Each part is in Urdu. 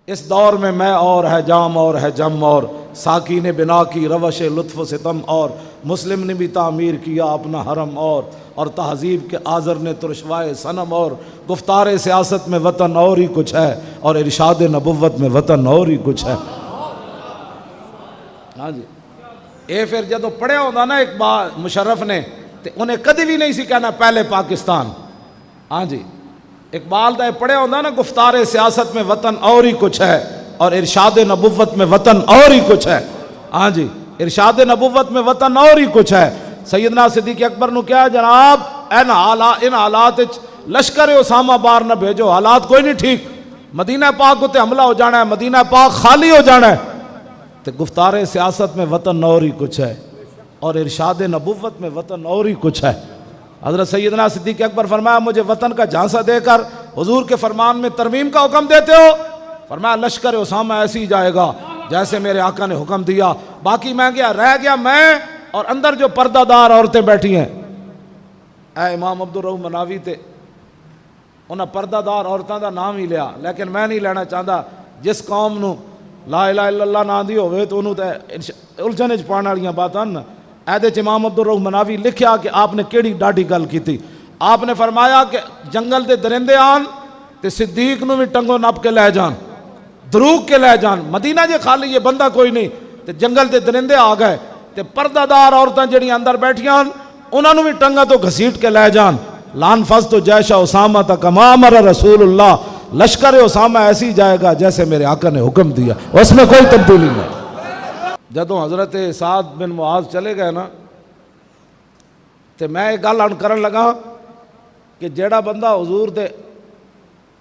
اس دور میں اور ہے جام اور ہے جم اور ساقی نے بنا کی روش لطف و ستم اور مسلم نے بھی تعمیر کیا اپنا حرم اور تہذیب کے آذر نے ترشوائے صنم اور گفتار سیاست میں وطن اور ہی کچھ ہے اور ارشاد نبوت میں وطن اور ہی کچھ ہے. ہاں جی اے پھر جدو پڑھیا ہوتا نا اقبال مشرف نے تے انہیں کدی بھی نہیں سی کہنا پہلے پاکستان. ہاں جی اقبال دا پڑھیا ہوتا نا گفتار سیاست میں وطن اور ہی کچھ ہے اور ارشاد نبوت میں وطن اور ہی کچھ ہے. ہاں جی ارشاد نبوت میں وطن اور ہی کچھ ہے. سیدنا صدیق اکبر نو کیا جناب ان حالات لشکر اسامہ بار نہ بھیجو, حالات کوئی نہیں ٹھیک, مدینہ پاک کو تے حملہ ہو جانا ہے, مدینہ پاک خالی ہو جانا ہے. تے گفتار سیاست میں وطن اور ہی کچھ ہے اور ارشاد نبوت میں وطن اور ہی کچھ ہے. حضرت سیدنا صدیق اکبر فرمایا مجھے وطن کا جھانسا دے کر حضور کے فرمان میں ترمیم کا حکم دیتے ہو؟ فرمایا لشکر اسامہ ایسے ہی جائے گا جیسے میرے آقا نے حکم دیا, باقی میں رہ گیا میں اور اندر جو پردہ دار عورتیں بیٹھی ہیں. اے امام عبدالرحیم مناوی تے انہاں پردہ دار عورتوں دا نام ہی لیا, لیکن میں نہیں لینا چاہتا. جس قوم نو لا الہ الا اللہ نہ دی ہوئے تو انہوں تے الجھن وچ پانے والیاں باتاں نا. ایدے چ امام عبدالرحیم مناوی لکھیا کہ آپ نے کیڑی ڈاڈی گل کیتی. آپ نے فرمایا کہ جنگل دے درندے آن تے صدیق نو بھی ٹنگو نپ کے لے جان, دروگ کے لے جان. مدینہ جے خالی یہ بندہ کوئی نہیں تے جنگل دے درندے آ گئے تے پردہ دار عورتاں جڑیاں اندر بیٹھیاں انہاں نو بھی ٹنگا تو گھسیٹ کے لے جان. لان فض تو جیشا اسامہ تک کما امر رسول اللہ, لشکر اسامہ ایسی جائے گا جیسے میرے آقا نے حکم دیا, اس میں کوئی تبدیلی نہیں. جدوں حضرت سعد بن معاذ چلے گئے نا تے میں ایک گل ہن کرن لگا کہ جیڑا بندہ حضور دے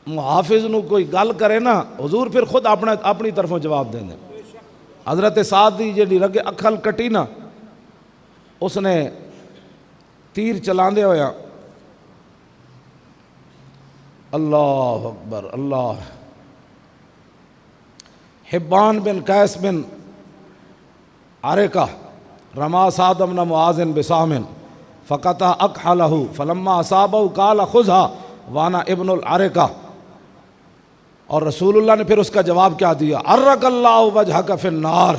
محافظ نو کوئی گل کرے نا حضور پھر خود اپنی طرفوں جواب دیں. حضرت سعد دی جیڑی رگ اکھل کٹی نا اس نے تیر چلاندے ہویا اللہ اکبر اللہ, حبان بن قیس بن عرقہ رما سعد بن معاذ بسام فقطع اکحلہ فلما اصابہ قال خذها وانا ابن العرقہ. اور رسول اللہ نے پھر اس کا جواب کیا دیا, عرق اللہ وجہک فی النار.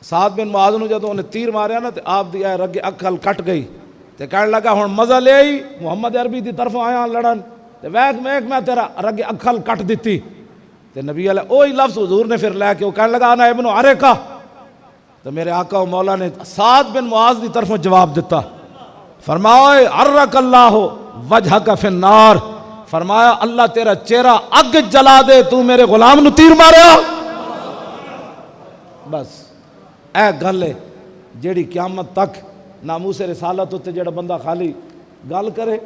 سعد بن معاذ نے جدوں انہیں تیر ماریا نا تے آپ دی رگ اکھل کٹ گئی تے کہنے لگا ہن مزہ لے آئی, محمد عربی دی طرف آیا لڑن تے ویکھ میں تیرا رگ اکھل کٹ دیتی. تے نبی علیہ وہی لفظ حضور نے پھر لے کے وہ کہنے لگا انا ابن عرقہ. تو میرے آقا و مولا نے سعد بن معاذ دی طرف جواب دیتا, فرمایا عرق اللہ وجہک فی النار, فرمایا اللہ تیرا چہرہ اگ جلا دے, تو میرے غلام نو تیر ماریا. بس اے گل ہے جیڑی قیامت تک ناموس رسالت ہوتے جڑا بندہ خالی گل کرے,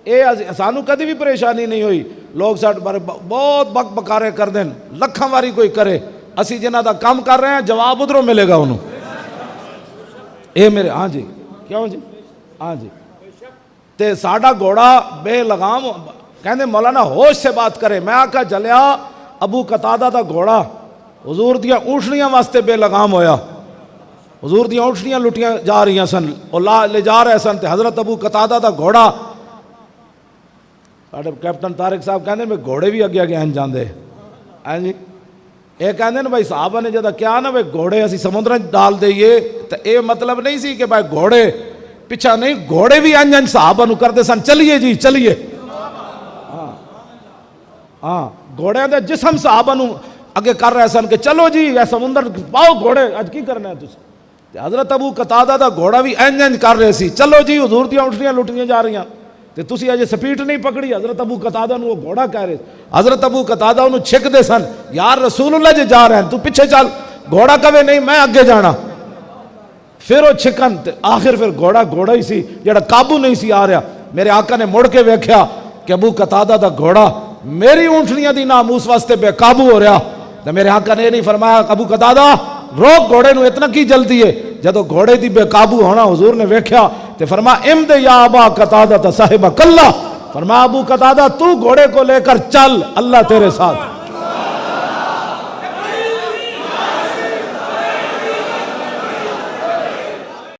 اے سانو کدی بھی پریشانی نہیں ہوئی. لوگ ساڈے بارے بہت بک بکارے کر دین, لکھاں واری کوئی کرے, اسی جنہ دا کام کر رہے ہیں جواب ادھروں ملے گا انہوں. اے میرے ہاں جی کیوں جی ہاں جی تے ساڈا گھوڑا بے لگام کہندے مولانا ہوش سے بات کرے. میں آکھا جلیا ابو قتادہ دا گھوڑا حضور دیاں اونٹنیاں واسطے بے لگام ہویا, حضور دیاں اونٹنیاں لٹیاں جا رہی سن اور لے جا رہے سن تے حضرت ابو قتادہ دا گھوڑا, ساڈے کیپٹن طارق صاحب کہندے میں گھوڑے بھی اگے ہیں جاندے ہیں جی. یہ کہندے نا بھائی صحابہ نے جدہ کیا نا بھائی گھوڑے اسی سمندر ڈال دئیے تو اے مطلب نہیں سی کہ بھائی گھوڑے پیچھا نہیں, گھوڑے بھی انجن صحابہ نو کردے سن چلیے جی چلیے. ہاں گھوڑے دے جسم صحابہ نو اگے کر رہے سن کہ چلو جی اے سمندر پاؤ گھوڑے اج کی کرنا ہے تسی. حضرت ابو قتادہ دا گھوڑا بھی انجن کر رہے سی, چلو جی حضور دیاں اونٹنیاں لٹیاں جا رہی ہیں تے تسی اجے سپیٹ نہیں پکڑی. حضرت ابو قتادہ نو وہ گھوڑا کہہ رہے, حضرت ابو قتادہ انہوں چھک دے سن, یار رسول اللہ جے جا رہے ہیں تو پیچھے چل. گھوڑا کہے نہیں میں اگے جانا. پھر وہ چھکن تے آخر پھر گھوڑا ہی سی جڑا قابو نہیں سی آ رہا. میرے آقا نے مڑ کے ویکھیا کہ ابو قتادہ دا گھوڑا میری اونٹنیاں دی ناموس واسطے بے قابو ہو رہا. تو میرے آقا نے نہیں فرمایا ابو قتادہ روک گھوڑے نو, اتنا کی جلدی ہے. جدو گھوڑے دی بے قابو ہونا حضور نے ویکھیا تے فرمایا امد یا ابا قتادہ صاحبک اللہ, فرمایا ابو قتادہ تو گھوڑے کو لے کر چل, اللہ تیرے ساتھ.